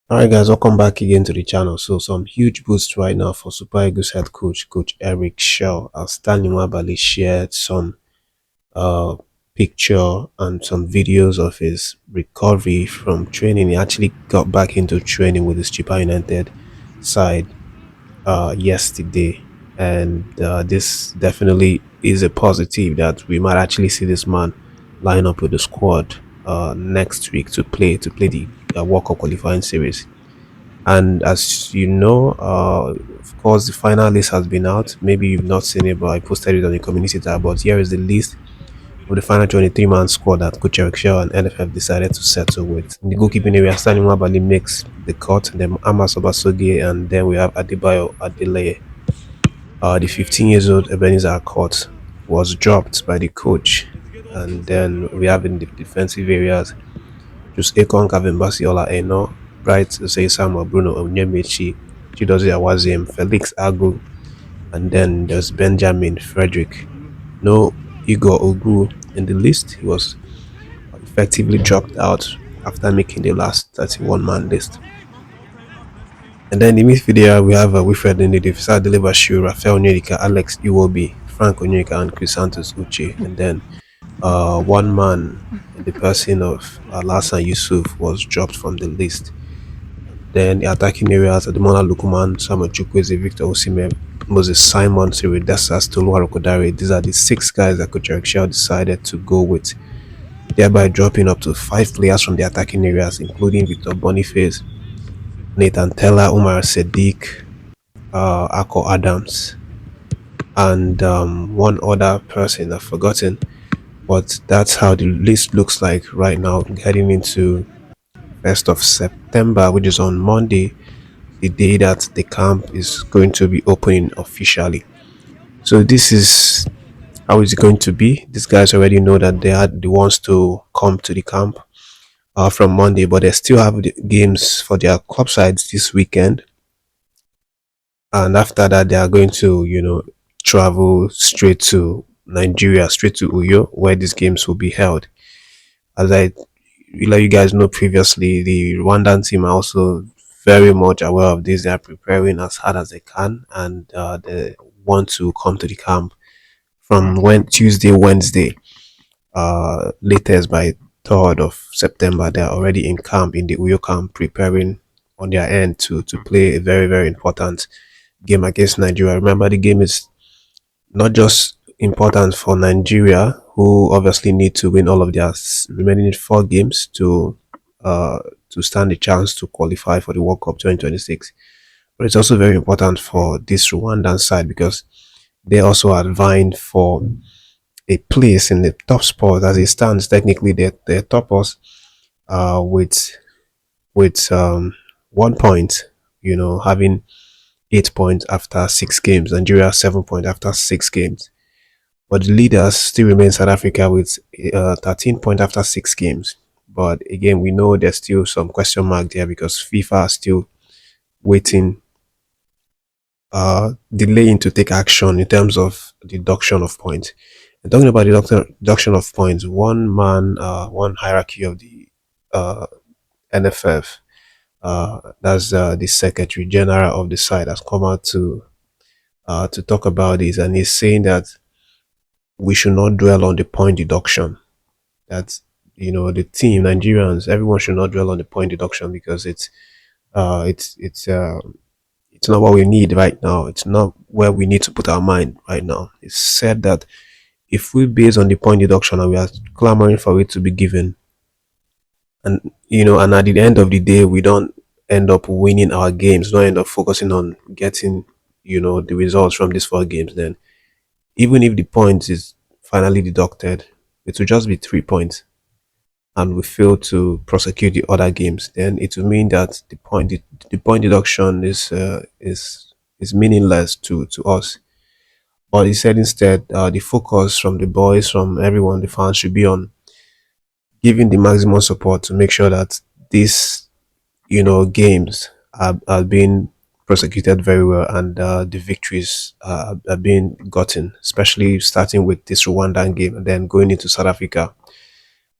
Alright guys, welcome back again to the channel. So some huge boost right now for Super Eagles head coach Eric Chelle as Stanley Nwabali shared some uh picture and some videos of his recovery from training. He actually got back into training with his Chipa United side yesterday, and this definitely is a positive that we might actually see this man line up with the squad next week to play the World Cup qualifying series. And as you know, of course, the final list has been out. Maybe you've not seen it, but I posted it on the community tab. But here is the list of the final 23-man squad that Coach Eric Shaw and NFF decided to settle with. In the goalkeeping area, Stanley Nwabali makes the cut, then Amas Obasogie, and then we have Adebayo Adeleye. The 15 years old Ebenezer Court was dropped by the coach. And then we have in the defensive areas just Akon Kavimbasi Ola Eno, Bright Say Samuel Bruno Onyemichi, Chidozie Awaziem, Felix Agu, and then there's Benjamin Frederick. No Igor Ogu in the list. He was effectively dropped out after making the last 31-man list. And then in the midfield we have Wilfred Ndidi, Sadele Bashiru, Rafael Onyeka, Alex Iwobi, Frank Onyeka, and Chris Santos Uche. And then one man in the person of Alasan Yusuf was dropped from the list. Then the attacking areas: Ademola Lukuman, Samuel Chukwueze, Victor Osimhen, Moses Simon, Cyril Dessas, Toluwa Rokodare. These are the 6 guys that Coach Eric Shaw decided to go with, thereby dropping up to 5 players from the attacking areas, including Victor Boniface, Nathan Teller, Umar Sadiq, Ako Adams, and one other person I've forgotten. But that's how the list looks like right now, heading into 1st of September, which is on Monday, the day that the camp is going to be opening officially. So this is how it's going to be. These guys already know that they are the ones to come to the camp from Monday, but they still have the games for their club sides this weekend. And after that, they are going to, travel straight to Nigeria, straight to Uyo, where these games will be held. As I let you guys know previously, the Rwandan team are also very much aware of this. They are preparing as hard as they can, and they want to come to the camp from Tuesday, Wednesday, latest by 3rd of September. They are already in camp in the Uyo camp, preparing on their end to play a very, very important game against Nigeria. Remember, the game is not just important for Nigeria, who obviously need to win all of their remaining 4 games to stand a chance to qualify for the World Cup 2026. But it's also very important for this Rwandan side because they also are vying for a place in the top spot. As it stands, technically they're top us with 1 point, having 8 points after 6 games. Nigeria 7 points after 6 games. But the leaders still remain South Africa with 13 points after 6 games. But again, we know there's still some question mark there because FIFA are still waiting, delaying to take action in terms of deduction of points. And talking about deduction of points, one hierarchy of the NFF, that's the Secretary General of the side, has come out to talk about this, and he's saying that we should not dwell on the point deduction. That the team, Nigerians, everyone should not dwell on the point deduction because uh it's it's uh it's not what we need right now. It's not where we need to put our mind right now. It's said that if we base on the point deduction and we are clamoring for it to be given, and at the end of the day we don't end up winning our games, don't end up focusing on getting the results from these 4 games, then even if the points is finally deducted, it will just be 3 points, and we fail to prosecute the other games, then it will mean that the point deduction is meaningless to us. But he said instead, the focus from the boys, from everyone, the fans, should be on giving the maximum support to make sure that these games are being prosecuted very well, and the victories are being gotten, especially starting with this Rwandan game and then going into South Africa.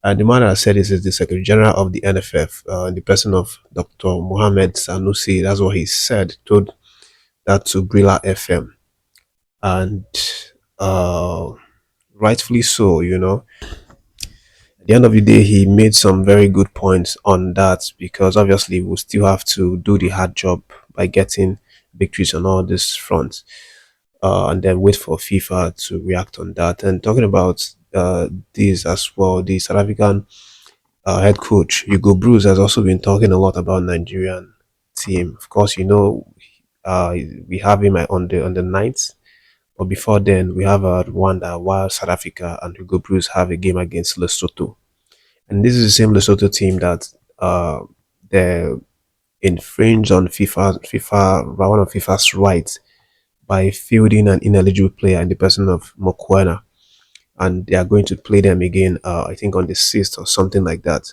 And the man that said this is the Secretary General of the NFF, in the person of Dr. Mohammed Sanusi. That's what he said, told that to Brila FM. And uh, rightfully so, At the end of the day, he made some very good points on that because obviously we'll still have to do the hard job by getting victories on all these fronts, and then wait for FIFA to react on that. And talking about this as well, the South African head coach Hugo Bruce has also been talking a lot about Nigerian team. Of course, uh, we have him on the ninth, but before then we have Rwanda, while South Africa and Hugo Bruce have a game against Lesotho. And this is the same Lesotho team that they infringe on one of FIFA's rights by fielding an ineligible player in the person of Mokwena, and they are going to play them again. I think on the 6th or something like that.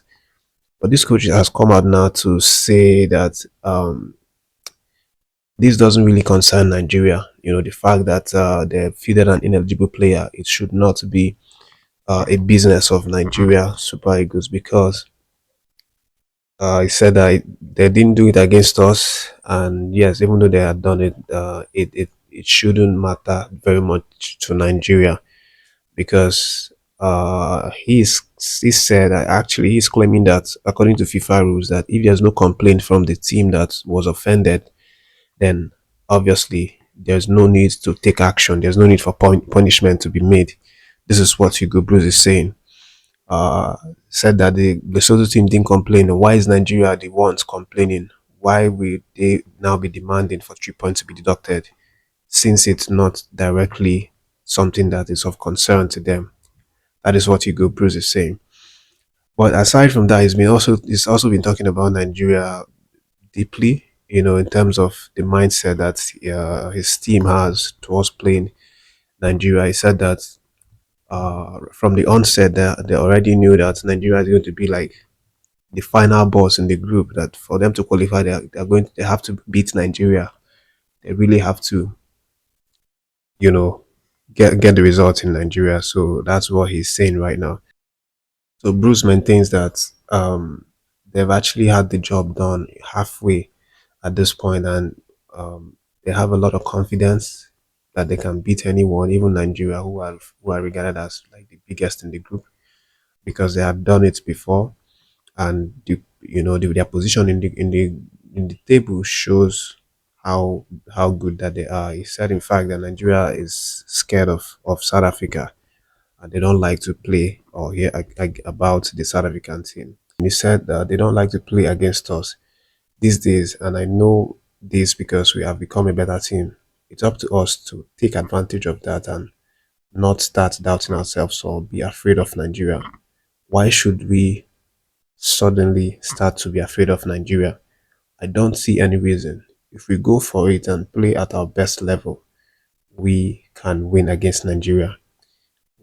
But this coach has come out now to say that this doesn't really concern Nigeria. The fact that they fielded an ineligible player, it should not be a business of Nigeria Super Eagles, because he said that they didn't do it against us, and yes, even though they had done it, it shouldn't matter very much to Nigeria, because he said that actually he's claiming that according to FIFA rules, that if there's no complaint from the team that was offended, then obviously there's no need to take action. There's no need for punishment to be made. This is what Hugo Bruce is saying. uh, Said that the Lesotho team didn't complain. Why is Nigeria the ones complaining? Why will they now be demanding for 3 points to be deducted, since it's not directly something that is of concern to them? That is what Hugo Bruce is saying. But aside from that, he's also been talking about Nigeria deeply, in terms of the mindset that his team has towards playing Nigeria. He said that from the onset, they already knew that Nigeria is going to be like the final boss in the group. That for them to qualify, they have to beat Nigeria. They really have to, you know, get the result in Nigeria. So that's what he's saying right now. So Bruce maintains that they've actually had the job done halfway at this point, and they have a lot of confidence that they can beat anyone, even Nigeria, who are regarded as like the biggest in the group, because they have done it before, and their position in the table shows how good that they are. He said, in fact, that Nigeria is scared of South Africa, and they don't like to play or hear about the South African team. And he said that they don't like to play against us these days, and I know this because we have become a better team. It's up to us to take advantage of that and not start doubting ourselves or be afraid of Nigeria. Why should we suddenly start to be afraid of Nigeria? I don't see any reason. If we go for it and play at our best level, we can win against Nigeria.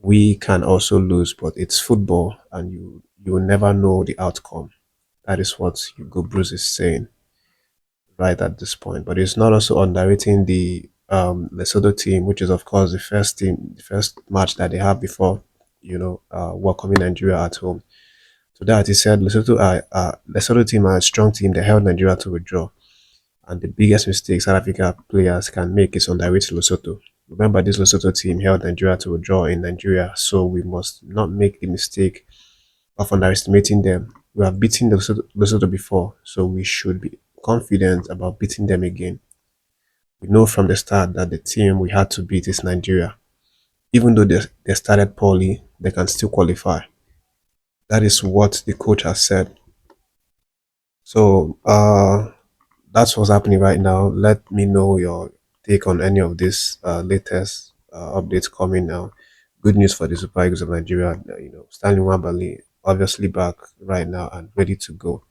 We can also lose, but it's football, and you will never know the outcome. That is what Hugo Bruce is saying right at this point. But it's not also underrating the Lesotho team, which is of course the first match that they have before welcoming Nigeria at home. To that, he said Lesotho team are a strong team. They held Nigeria to a draw, and the biggest mistake South Africa players can make is underrate Lesotho. Remember, this Lesotho team held Nigeria to a draw in Nigeria, so we must not make the mistake of underestimating them. We have beaten Lesotho before, so we should be confident about beating them again. We know from the start that the team we had to beat is Nigeria. Even though they started poorly, they can still qualify. That is what the coach has said. So that's what's happening right now. Let me know your take on any of this latest updates coming now. Good news for the Super Eagles of Nigeria. Stanley Nwabali obviously back right now and ready to go.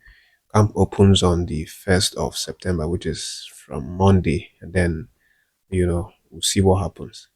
Camp opens on the 1st of September, which is from Monday, and then we'll see what happens.